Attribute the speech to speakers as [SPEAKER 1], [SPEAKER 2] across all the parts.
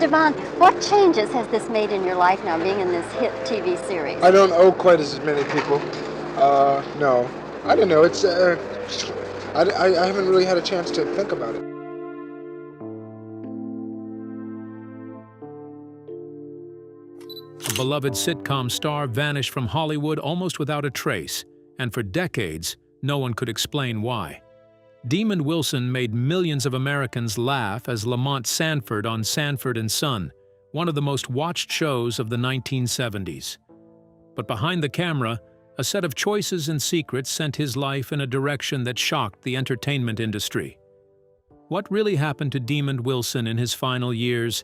[SPEAKER 1] Demond, what changes has this made in your life now, being in this hit TV series?
[SPEAKER 2] I don't owe quite as many people. No. I don't know. I haven't really had a chance to think about it.
[SPEAKER 3] A beloved sitcom star vanished from Hollywood almost without a trace, and for decades, no one could explain why. Demond Wilson made millions of Americans laugh as Lamont Sanford on Sanford and Son, one of the most watched shows of the 1970s. But behind the camera, a set of choices and secrets sent his life in a direction that shocked the entertainment industry. What really happened to Demond Wilson in his final years,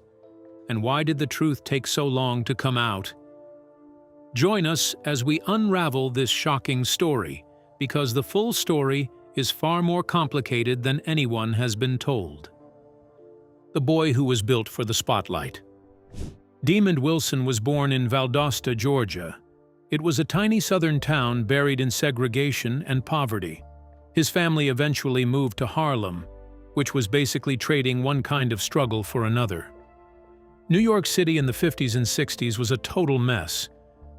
[SPEAKER 3] and why did the truth take so long to come out? Join us as we unravel this shocking story, because the full story is far more complicated than anyone has been told. The boy who was built for the spotlight. Demond Wilson was born in Valdosta, Georgia. It was a tiny southern town buried in segregation and poverty. His family eventually moved to Harlem, which was basically trading one kind of struggle for another. New York City in the 50s and 60s was a total mess,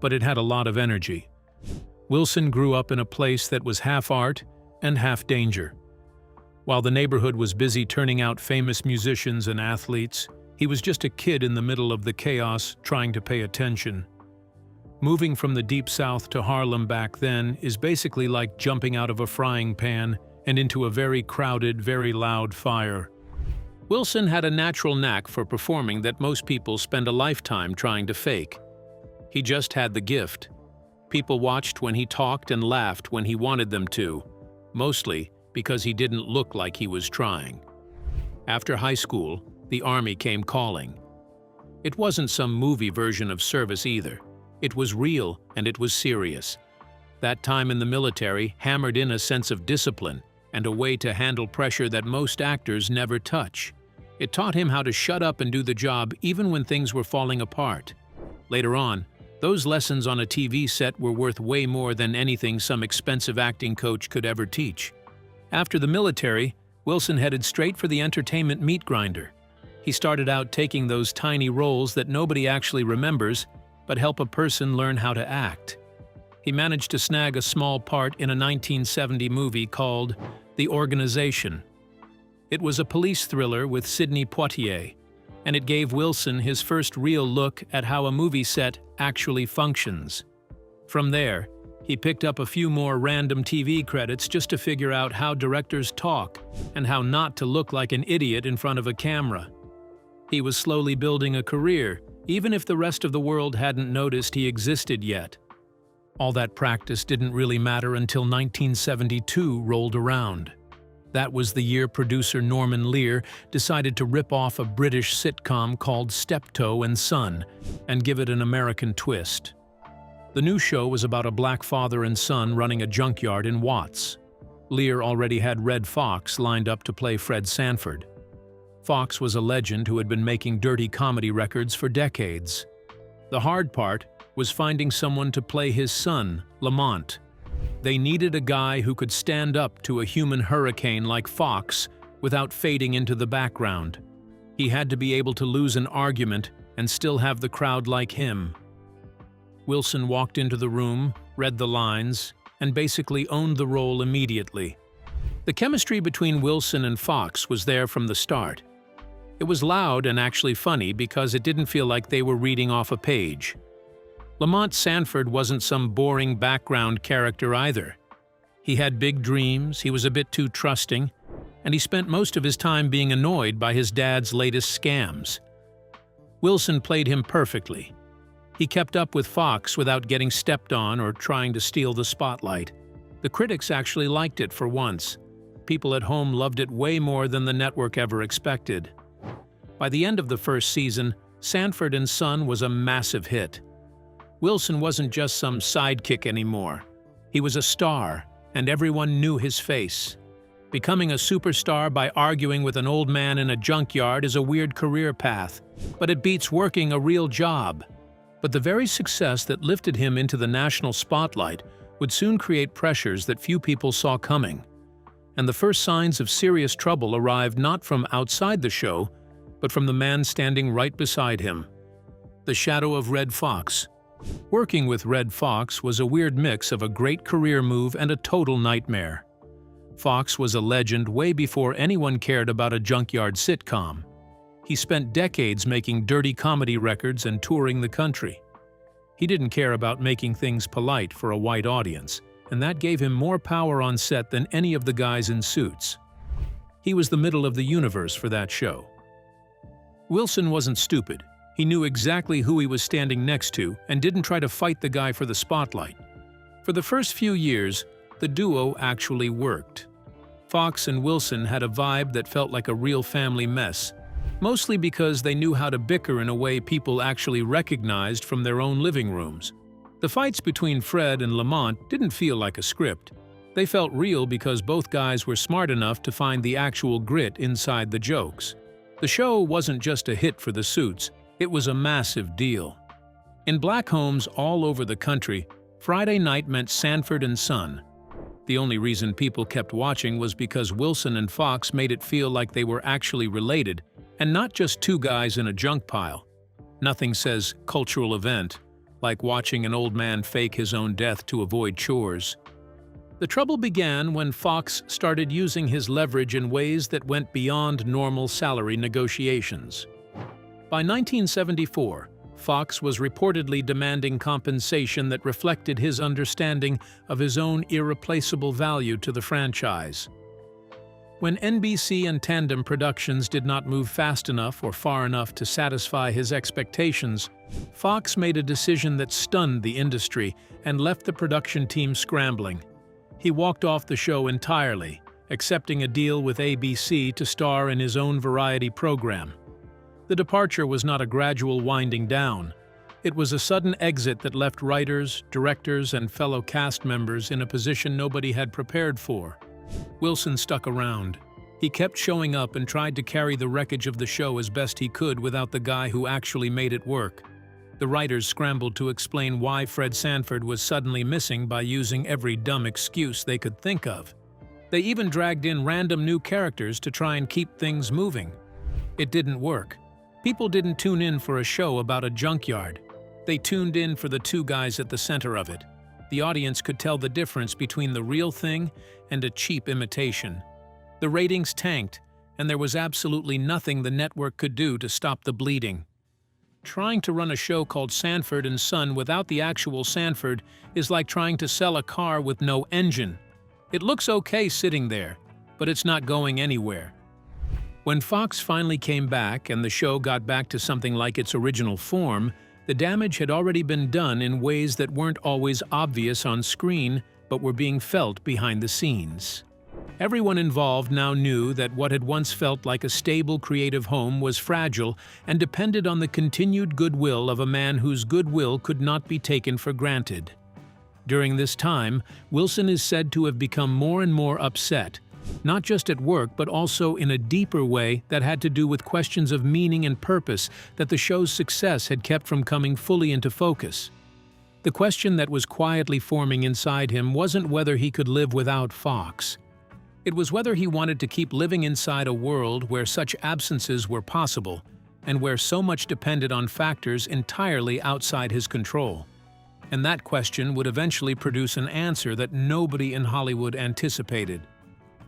[SPEAKER 3] but it had a lot of energy. Wilson grew up in a place that was half art and half danger. While the neighborhood was busy turning out famous musicians and athletes, he was just a kid in the middle of the chaos trying to pay attention. Moving from the Deep South to Harlem back then is basically like jumping out of a frying pan and into a very crowded, very loud fire. Wilson had a natural knack for performing that most people spend a lifetime trying to fake. He just had the gift. People watched when he talked and laughed when he wanted them to, mostly because he didn't look like he was trying. After high school, the Army came calling. It wasn't some movie version of service either. It was real and it was serious. That time in the military hammered in a sense of discipline and a way to handle pressure that most actors never touch. It taught him how to shut up and do the job even when things were falling apart. Later on, those lessons on a TV set were worth way more than anything some expensive acting coach could ever teach. After the military, Wilson headed straight for the entertainment meat grinder. He started out taking those tiny roles that nobody actually remembers, but help a person learn how to act. He managed to snag a small part in a 1970 movie called The Organization. It was a police thriller with Sidney Poitier, and it gave Wilson his first real look at how a movie set actually functions. From there, he picked up a few more random TV credits just to figure out how directors talk and how not to look like an idiot in front of a camera. He was slowly building a career, even if the rest of the world hadn't noticed he existed yet. All that practice didn't really matter until 1972 rolled around. That was the year producer Norman Lear decided to rip off a British sitcom called Sanford and Son and give it an American twist. The new show was about a black father and son running a junkyard in Watts. Lear already had Red Fox lined up to play Fred Sanford. Fox was a legend who had been making dirty comedy records for decades. The hard part was finding someone to play his son, Lamont. They needed a guy who could stand up to a human hurricane like Fox without fading into the background. He had to be able to lose an argument and still have the crowd like him. Wilson walked into the room, read the lines, and basically owned the role immediately. The chemistry between Wilson and Fox was there from the start. It was loud and actually funny because it didn't feel like they were reading off a page. Lamont Sanford wasn't some boring background character either. He had big dreams, he was a bit too trusting, and he spent most of his time being annoyed by his dad's latest scams. Wilson played him perfectly. He kept up with Fox without getting stepped on or trying to steal the spotlight. The critics actually liked it for once. People at home loved it way more than the network ever expected. By the end of the first season, Sanford and Son was a massive hit. Wilson wasn't just some sidekick anymore. He was a star, and everyone knew his face. Becoming a superstar by arguing with an old man in a junkyard is a weird career path, but it beats working a real job. But the very success that lifted him into the national spotlight would soon create pressures that few people saw coming. And the first signs of serious trouble arrived not from outside the show, but from the man standing right beside him. The shadow of Red Fox. Working with Red Fox was a weird mix of a great career move and a total nightmare. Fox was a legend way before anyone cared about a junkyard sitcom. He spent decades making dirty comedy records and touring the country. He didn't care about making things polite for a white audience, and that gave him more power on set than any of the guys in suits. He was the middle of the universe for that show. Wilson wasn't stupid. He knew exactly who he was standing next to and didn't try to fight the guy for the spotlight. For the first few years, the duo actually worked. Fox and Wilson had a vibe that felt like a real family mess, mostly because they knew how to bicker in a way people actually recognized from their own living rooms. The fights between Fred and Lamont didn't feel like a script. They felt real because both guys were smart enough to find the actual grit inside the jokes. The show wasn't just a hit for the suits, it was a massive deal. In black homes all over the country, Friday night meant Sanford and Son. The only reason people kept watching was because Wilson and Fox made it feel like they were actually related, and not just two guys in a junk pile. Nothing says cultural event like watching an old man fake his own death to avoid chores. The trouble began when Fox started using his leverage in ways that went beyond normal salary negotiations. By 1974, Fox was reportedly demanding compensation that reflected his understanding of his own irreplaceable value to the franchise. When NBC and Tandem Productions did not move fast enough or far enough to satisfy his expectations, Fox made a decision that stunned the industry and left the production team scrambling. He walked off the show entirely, accepting a deal with ABC to star in his own variety program. The departure was not a gradual winding down. It was a sudden exit that left writers, directors, and fellow cast members in a position nobody had prepared for. Wilson stuck around. He kept showing up and tried to carry the wreckage of the show as best he could without the guy who actually made it work. The writers scrambled to explain why Fred Sanford was suddenly missing by using every dumb excuse they could think of. They even dragged in random new characters to try and keep things moving. It didn't work. People didn't tune in for a show about a junkyard. They tuned in for the two guys at the center of it. The audience could tell the difference between the real thing and a cheap imitation. The ratings tanked, and there was absolutely nothing the network could do to stop the bleeding. Trying to run a show called Sanford and Son without the actual Sanford is like trying to sell a car with no engine. It looks okay sitting there, but it's not going anywhere. When Fox finally came back and the show got back to something like its original form, the damage had already been done in ways that weren't always obvious on screen, but were being felt behind the scenes. Everyone involved now knew that what had once felt like a stable creative home was fragile and depended on the continued goodwill of a man whose goodwill could not be taken for granted. During this time, Wilson is said to have become more and more upset, not just at work but also in a deeper way that had to do with questions of meaning and purpose that the show's success had kept from coming fully into focus. The question that was quietly forming inside him wasn't whether he could live without Fox. It was whether he wanted to keep living inside a world where such absences were possible and where so much depended on factors entirely outside his control. And that question would eventually produce an answer that nobody in Hollywood anticipated.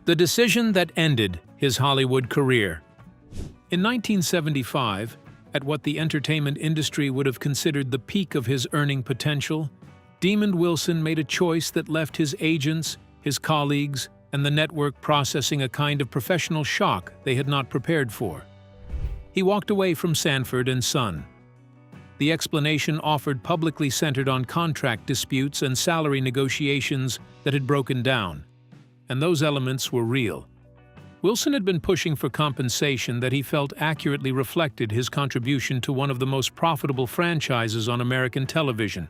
[SPEAKER 3] The decision that ended his Hollywood career. In 1975, at what the entertainment industry would have considered the peak of his earning potential, Demond Wilson made a choice that left his agents, his colleagues, and the network processing a kind of professional shock they had not prepared for. He walked away from Sanford and Son. The explanation offered publicly centered on contract disputes and salary negotiations that had broken down. And those elements were real. Wilson had been pushing for compensation that he felt accurately reflected his contribution to one of the most profitable franchises on American television,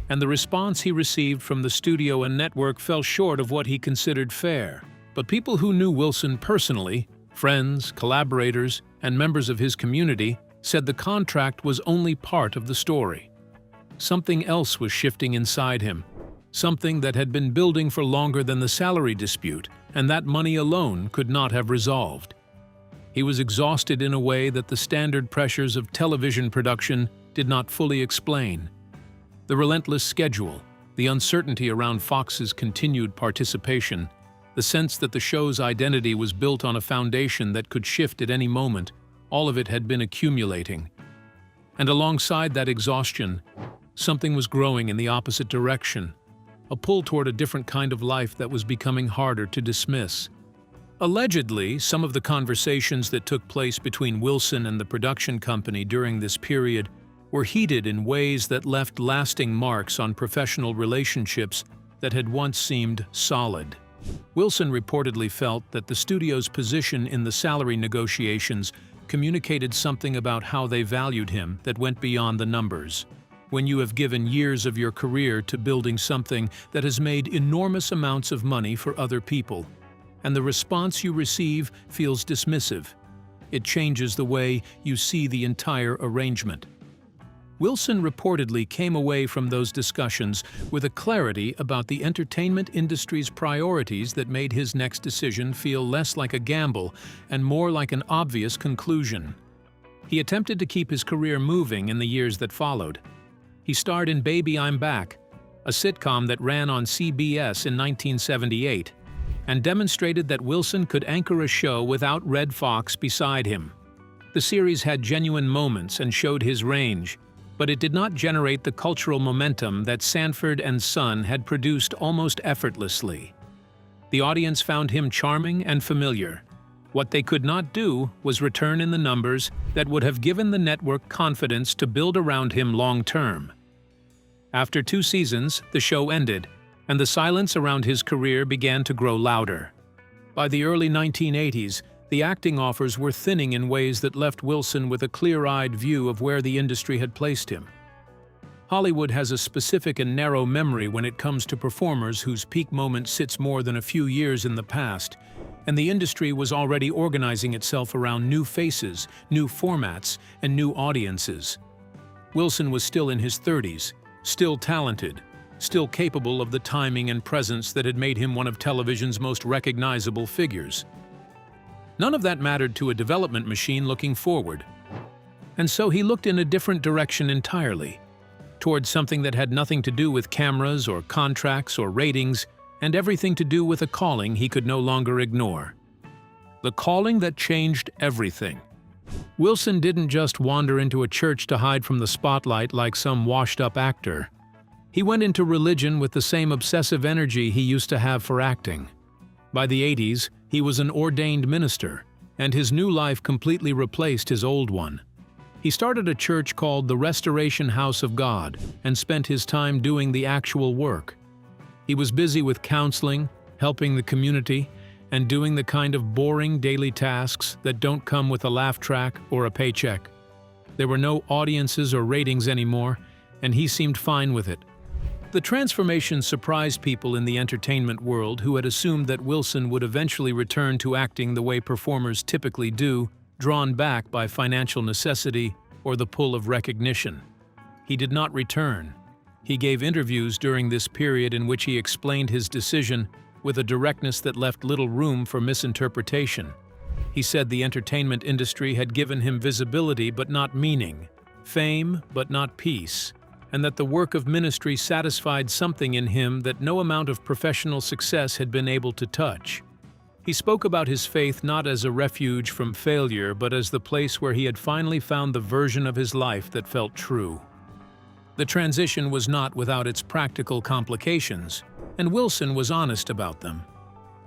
[SPEAKER 3] and the response he received from the studio and network fell short of what he considered fair. But people who knew Wilson personally, friends, collaborators, and members of his community, said the contract was only part of the story. Something else was shifting inside him. Something that had been building for longer than the salary dispute, and that money alone could not have resolved. He was exhausted in a way that the standard pressures of television production did not fully explain. The relentless schedule, the uncertainty around Fox's continued participation, the sense that the show's identity was built on a foundation that could shift at any moment, all of it had been accumulating. And alongside that exhaustion, something was growing in the opposite direction, a pull toward a different kind of life that was becoming harder to dismiss. Allegedly, some of the conversations that took place between Wilson and the production company during this period were heated in ways that left lasting marks on professional relationships that had once seemed solid. Wilson reportedly felt that the studio's position in the salary negotiations communicated something about how they valued him that went beyond the numbers. When you have given years of your career to building something that has made enormous amounts of money for other people, and the response you receive feels dismissive, it changes the way you see the entire arrangement. Wilson reportedly came away from those discussions with a clarity about the entertainment industry's priorities that made his next decision feel less like a gamble and more like an obvious conclusion. He attempted to keep his career moving in the years that followed. He starred in Baby, I'm Back, a sitcom that ran on CBS in 1978, and demonstrated that Wilson could anchor a show without Red Fox beside him. The series had genuine moments and showed his range, but it did not generate the cultural momentum that Sanford and Son had produced almost effortlessly. The audience found him charming and familiar. What they could not do was return in the numbers that would have given the network confidence to build around him long-term. After 2 seasons, the show ended, and the silence around his career began to grow louder. By the early 1980s, the acting offers were thinning in ways that left Wilson with a clear-eyed view of where the industry had placed him. Hollywood has a specific and narrow memory when it comes to performers whose peak moment sits more than a few years in the past, and the industry was already organizing itself around new faces, new formats, and new audiences. Wilson was still in his 30s, still talented, still capable of the timing and presence that had made him one of television's most recognizable figures. None of that mattered to a development machine looking forward. And so he looked in a different direction entirely, towards something that had nothing to do with cameras or contracts or ratings, and everything to do with a calling he could no longer ignore. The calling that changed everything. Wilson didn't just wander into a church to hide from the spotlight like some washed-up actor. He went into religion with the same obsessive energy he used to have for acting. By the 80s, he was an ordained minister, and his new life completely replaced his old one. He started a church called the Restoration House of God and spent his time doing the actual work. He was busy with counseling, helping the community, and doing the kind of boring daily tasks that don't come with a laugh track or a paycheck. There were no audiences or ratings anymore, and he seemed fine with it. The transformation surprised people in the entertainment world who had assumed that Wilson would eventually return to acting the way performers typically do, drawn back by financial necessity or the pull of recognition. He did not return. He gave interviews during this period in which he explained his decision with a directness that left little room for misinterpretation. He said the entertainment industry had given him visibility but not meaning, fame but not peace, and that the work of ministry satisfied something in him that no amount of professional success had been able to touch. He spoke about his faith not as a refuge from failure, but as the place where he had finally found the version of his life that felt true. The transition was not without its practical complications, and Wilson was honest about them.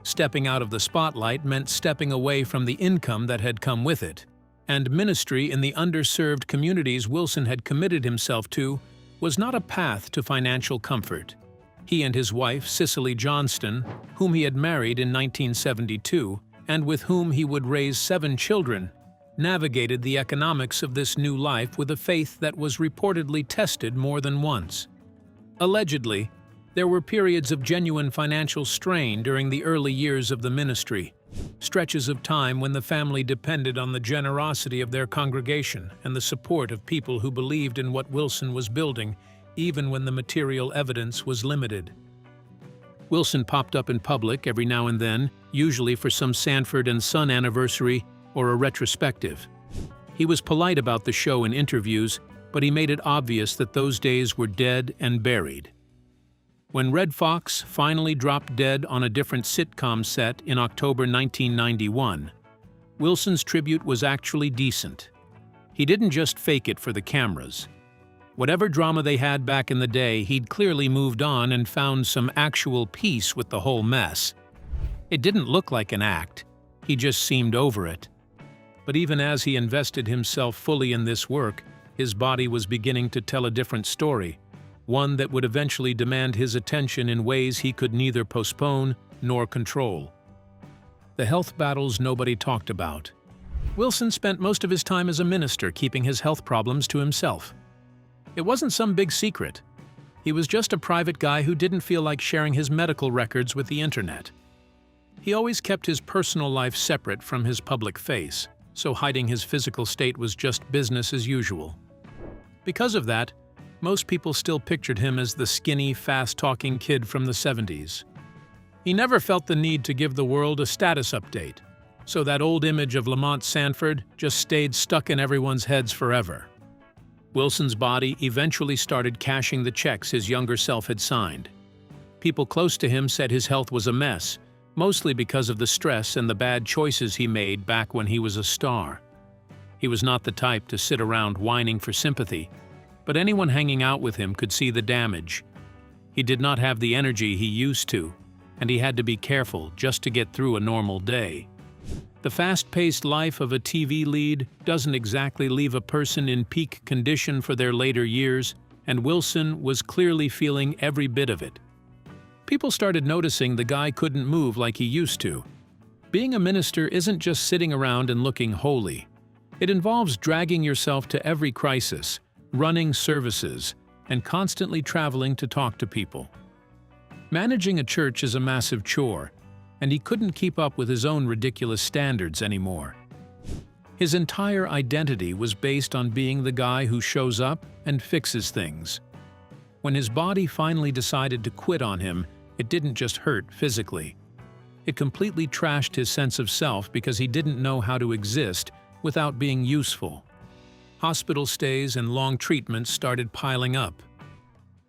[SPEAKER 3] Stepping out of the spotlight meant stepping away from the income that had come with it, and ministry in the underserved communities Wilson had committed himself to was not a path to financial comfort. He and his wife, Cicely Johnston, whom he had married in 1972, and with whom he would raise 7 children, navigated the economics of this new life with a faith that was reportedly tested more than once. Allegedly, there were periods of genuine financial strain during the early years of the ministry, stretches of time when the family depended on the generosity of their congregation and the support of people who believed in what Wilson was building, even when the material evidence was limited. Wilson popped up in public every now and then, usually for some Sanford and Son anniversary, or a retrospective. He was polite about the show in interviews, but he made it obvious that those days were dead and buried. When Red Fox finally dropped dead on a different sitcom set in October 1991, Wilson's tribute was actually decent. He didn't just fake it for the cameras. Whatever drama they had back in the day, he'd clearly moved on and found some actual peace with the whole mess. It didn't look like an act. He just seemed over it. But even as he invested himself fully in this work, his body was beginning to tell a different story, one that would eventually demand his attention in ways he could neither postpone nor control. The health battles nobody talked about. Wilson spent most of his time as a minister keeping his health problems to himself. It wasn't some big secret. He was just a private guy who didn't feel like sharing his medical records with the internet. He always kept his personal life separate from his public face, so hiding his physical state was just business as usual. Because of that, most people still pictured him as the skinny, fast-talking kid from the 70s. He never felt the need to give the world a status update, so that old image of Lamont Sanford just stayed stuck in everyone's heads forever. Wilson's body eventually started cashing the checks his younger self had signed. People close to him said his health was a mess, mostly because of the stress and the bad choices he made back when he was a star. He was not the type to sit around whining for sympathy, but anyone hanging out with him could see the damage. He did not have the energy he used to, and he had to be careful just to get through a normal day. The fast-paced life of a TV lead doesn't exactly leave a person in peak condition for their later years, and Wilson was clearly feeling every bit of it. People started noticing the guy couldn't move like he used to. Being a minister isn't just sitting around and looking holy. It involves dragging yourself to every crisis, running services, and constantly traveling to talk to people. Managing a church is a massive chore, and he couldn't keep up with his own ridiculous standards anymore. His entire identity was based on being the guy who shows up and fixes things. When his body finally decided to quit on him, it didn't just hurt physically. It completely trashed his sense of self because he didn't know how to exist without being useful. Hospital stays and long treatments started piling up.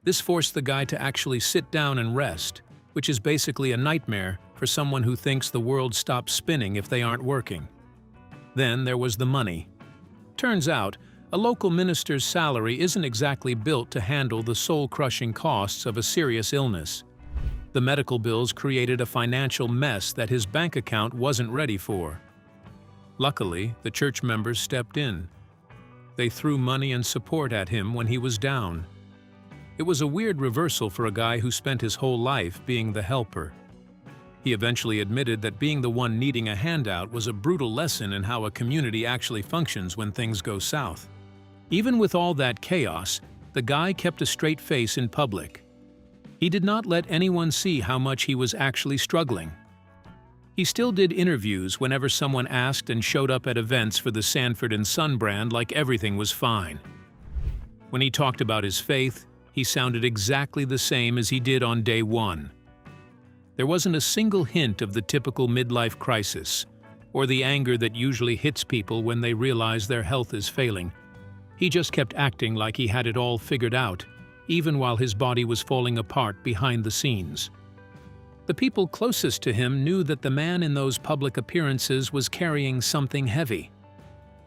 [SPEAKER 3] This forced the guy to actually sit down and rest, which is basically a nightmare for someone who thinks the world stops spinning if they aren't working. Then there was the money. Turns out, a local minister's salary isn't exactly built to handle the soul-crushing costs of a serious illness. The medical bills created a financial mess that his bank account wasn't ready for. Luckily, the church members stepped in. They threw money and support at him when he was down. It was a weird reversal for a guy who spent his whole life being the helper. He eventually admitted that being the one needing a handout was a brutal lesson in how a community actually functions when things go south. Even with all that chaos, the guy kept a straight face in public. He did not let anyone see how much he was actually struggling. He still did interviews whenever someone asked and showed up at events for the Sanford and Son brand like everything was fine. When he talked about his faith, he sounded exactly the same as he did on day one. There wasn't a single hint of the typical midlife crisis, or the anger that usually hits people when they realize their health is failing. He just kept acting like he had it all figured out, even while his body was falling apart behind the scenes. The people closest to him knew that the man in those public appearances was carrying something heavy.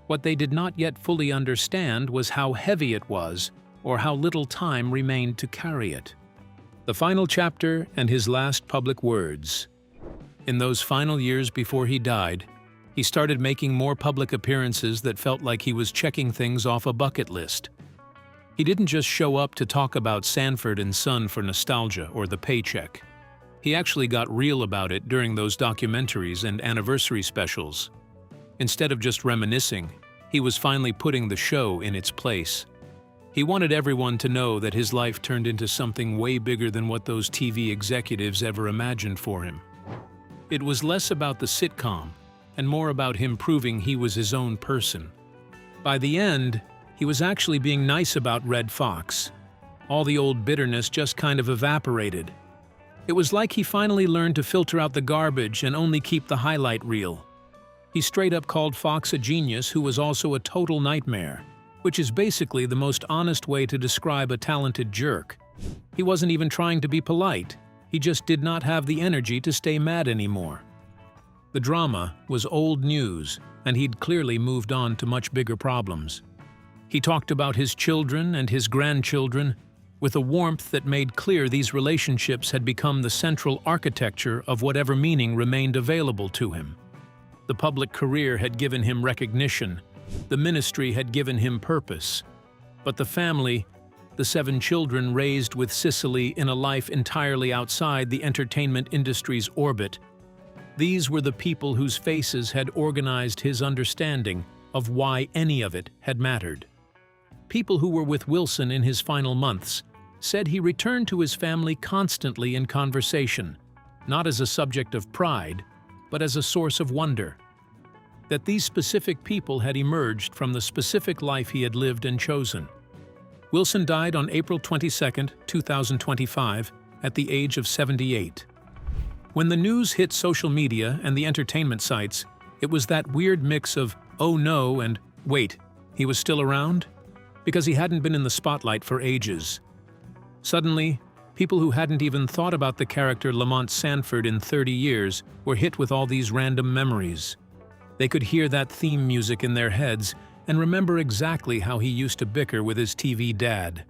[SPEAKER 3] What they did not yet fully understand was how heavy it was, or how little time remained to carry it. The final chapter and his last public words. In those final years before he died, he started making more public appearances that felt like he was checking things off a bucket list. He didn't just show up to talk about Sanford and Son for nostalgia or the paycheck. He actually got real about it during those documentaries and anniversary specials. Instead of just reminiscing, he was finally putting the show in its place. He wanted everyone to know that his life turned into something way bigger than what those TV executives ever imagined for him. It was less about the sitcom and more about him proving he was his own person. By the end, he was actually being nice about Red Fox. All the old bitterness just kind of evaporated. It was like he finally learned to filter out the garbage and only keep the highlight reel. He straight up called Fox a genius who was also a total nightmare, which is basically the most honest way to describe a talented jerk. He wasn't even trying to be polite, he just did not have the energy to stay mad anymore. The drama was old news, and he'd clearly moved on to much bigger problems. He talked about his children and his grandchildren with a warmth that made clear these relationships had become the central architecture of whatever meaning remained available to him. The public career had given him recognition, the ministry had given him purpose, but the family, the 7 children raised with Sicily in a life entirely outside the entertainment industry's orbit, these were the people whose faces had organized his understanding of why any of it had mattered. People who were with Wilson in his final months said he returned to his family constantly in conversation, not as a subject of pride, but as a source of wonder. That these specific people had emerged from the specific life he had lived and chosen. Wilson died on April 22, 2025, at the age of 78. When the news hit social media and the entertainment sites, it was that weird mix of, oh no, and wait, he was still around? Because he hadn't been in the spotlight for ages. Suddenly, people who hadn't even thought about the character Lamont Sanford in 30 years were hit with all these random memories. They could hear that theme music in their heads and remember exactly how he used to bicker with his TV dad.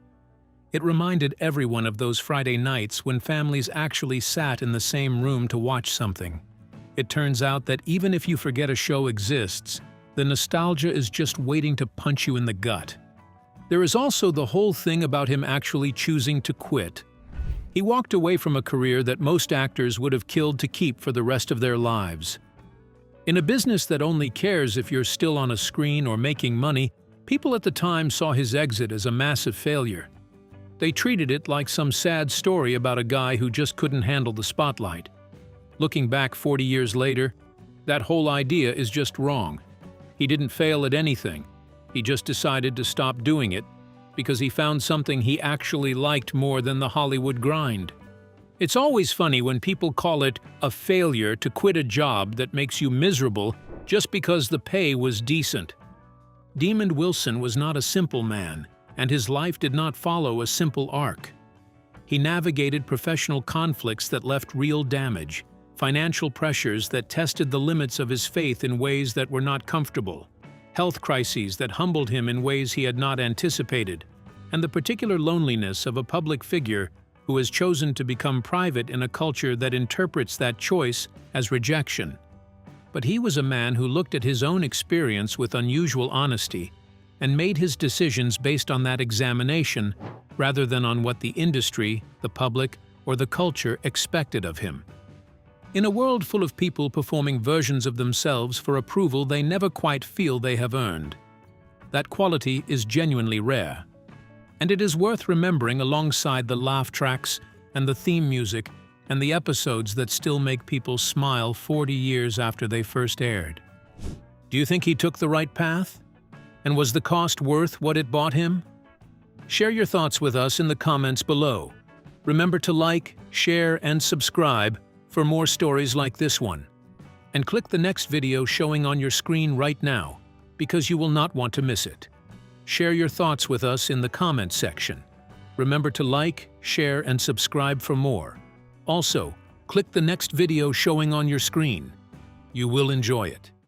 [SPEAKER 3] It reminded everyone of those Friday nights when families actually sat in the same room to watch something. It turns out that even if you forget a show exists, the nostalgia is just waiting to punch you in the gut. There is also the whole thing about him actually choosing to quit. He walked away from a career that most actors would have killed to keep for the rest of their lives. In a business that only cares if you're still on a screen or making money, people at the time saw his exit as a massive failure. They treated it like some sad story about a guy who just couldn't handle the spotlight. Looking back 40 years later, that whole idea is just wrong. He didn't fail at anything. He just decided to stop doing it because he found something he actually liked more than the Hollywood grind. It's always funny when people call it a failure to quit a job that makes you miserable just because the pay was decent. Demond Wilson was not a simple man, and his life did not follow a simple arc. He navigated professional conflicts that left real damage, financial pressures that tested the limits of his faith in ways that were not comfortable, health crises that humbled him in ways he had not anticipated, and the particular loneliness of a public figure who has chosen to become private in a culture that interprets that choice as rejection. But he was a man who looked at his own experience with unusual honesty and made his decisions based on that examination rather than on what the industry, the public, or the culture expected of him. In a world full of people performing versions of themselves for approval they never quite feel they have earned, that quality is genuinely rare. And it is worth remembering alongside the laugh tracks and the theme music and the episodes that still make people smile 40 years after they first aired. Do you think he took the right path? And was the cost worth what it bought him? Share your thoughts with us in the comments below. Remember to like, share, and subscribe for more stories like this one. And click the next video showing on your screen right now, because you will not want to miss it. Share your thoughts with us in the comments section. Remember to like, share, and subscribe for more. Also, click the next video showing on your screen. You will enjoy it.